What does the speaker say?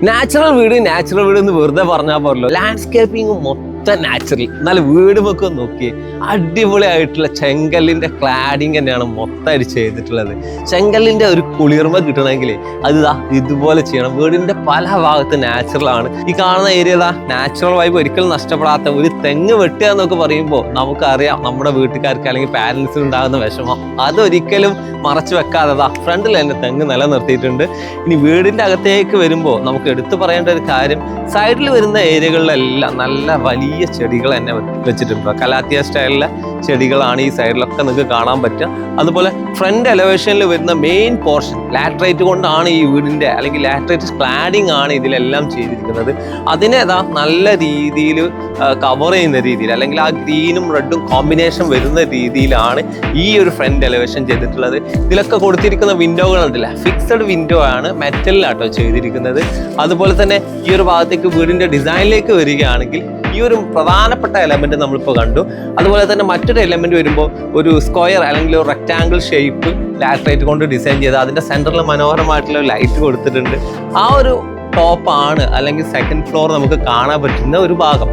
Natural വീട് എന്ന് വെറുതെ പറഞ്ഞാൽ പോരല്ലോ. ലാൻഡ്സ്കേപ്പിംഗ് മൊത്തം നാച്ചുറൽ. എന്നാൽ വീട് ഒക്കെ നോക്കി അടിപൊളിയായിട്ടുള്ള ചെങ്കല്ലിന്റെ ക്ലാഡിങ് തന്നെയാണ് മൊത്തമായിട്ട് ചെയ്തിട്ടുള്ളത്. ചെങ്കല്ലിന്റെ ഒരു കുളിർമ കിട്ടണമെങ്കിൽ അത് ഇതുപോലെ ചെയ്യണം. വീടിന്റെ പല ഭാഗത്ത് നാച്ചുറൽ ആണ്. ഈ കാണുന്ന ഏരിയ നാച്ചുറൽ വൈബ് ഒരിക്കലും നഷ്ടപ്പെടാത്ത ഒരു തെങ്ങ് വെട്ടുക എന്നൊക്കെ പറയുമ്പോൾ നമുക്കറിയാം നമ്മുടെ വീട്ടുകാർക്ക് അല്ലെങ്കിൽ പാരന്റ്സിന് ഉണ്ടാകുന്ന വിഷമം. അതൊരിക്കലും മറച്ചു വെക്കാതെ ഫ്രണ്ടിൽ തന്നെ തെങ്ങ് നിലനിർത്തിയിട്ടുണ്ട്. ഇനി വീടിന്റെ അകത്തേക്ക് വരുമ്പോൾ നമുക്ക് എടുത്തു പറയേണ്ട ഒരു കാര്യം, സൈഡിൽ വരുന്ന ഏരിയകളിലെല്ലാം നല്ല വലിയ ചെടികൾ തന്നെ വെച്ചിട്ടുണ്ട്. കലാത്തിയ സ്റ്റൈലിലെ ചെടികളാണ് ഈ സൈഡിലൊക്കെ നിങ്ങൾക്ക് കാണാൻ പറ്റുക. അതുപോലെ ഫ്രണ്ട് എലവേഷനിൽ വരുന്ന മെയിൻ പോർഷൻ ലാറ്ററൈറ്റ് കൊണ്ടാണ് ഈ വീടിന്റെ, അല്ലെങ്കിൽ ലാറ്ററൈറ്റ് ക്ലാഡിംഗ് ആണ് ഇതിലെല്ലാം ചെയ്തിരിക്കുന്നത്. അതിനെ നല്ല രീതിയിൽ കവർ ചെയ്യുന്ന രീതിയിൽ, അല്ലെങ്കിൽ ആ ഗ്രീനും റെഡും കോമ്പിനേഷൻ വരുന്ന രീതിയിലാണ് ഈ ഒരു ഫ്രണ്ട് എലവേഷൻ ചെയ്തിട്ടുള്ളത്. ഇതിലൊക്കെ കൊടുത്തിരിക്കുന്ന വിൻഡോകൾ ഉണ്ടല്ല, ഫിക്സഡ് വിൻഡോ ആണ്, മെറ്റലിലാട്ടോ ചെയ്തിരിക്കുന്നത്. അതുപോലെ തന്നെ ഈ ഒരു ഭാഗത്തേക്ക് വീടിന്റെ ഡിസൈനിലേക്ക് വരികയാണെങ്കിൽ ഈ ഒരു പ്രധാനപ്പെട്ട എലമെന്റ് നമ്മളിപ്പോൾ കണ്ടു. അതുപോലെ തന്നെ മറ്റൊരു എലമെന്റ് വരുമ്പോൾ ഒരു സ്ക്വയർ അല്ലെങ്കിൽ ഒരു റെക്ടാങ്കിൾ ഷേപ്പ് ലാറ്ററൈറ്റ് കൊണ്ട് ഡിസൈൻ ചെയ്ത് അതിന്റെ സെന്ററിൽ മനോഹരമായിട്ടുള്ള ലൈറ്റ് കൊടുത്തിട്ടുണ്ട്. ആ ഒരു ടോപ്പാണ് അല്ലെങ്കിൽ സെക്കൻഡ് ഫ്ലോർ നമുക്ക് കാണാൻ പറ്റുന്ന ഒരു ഭാഗം.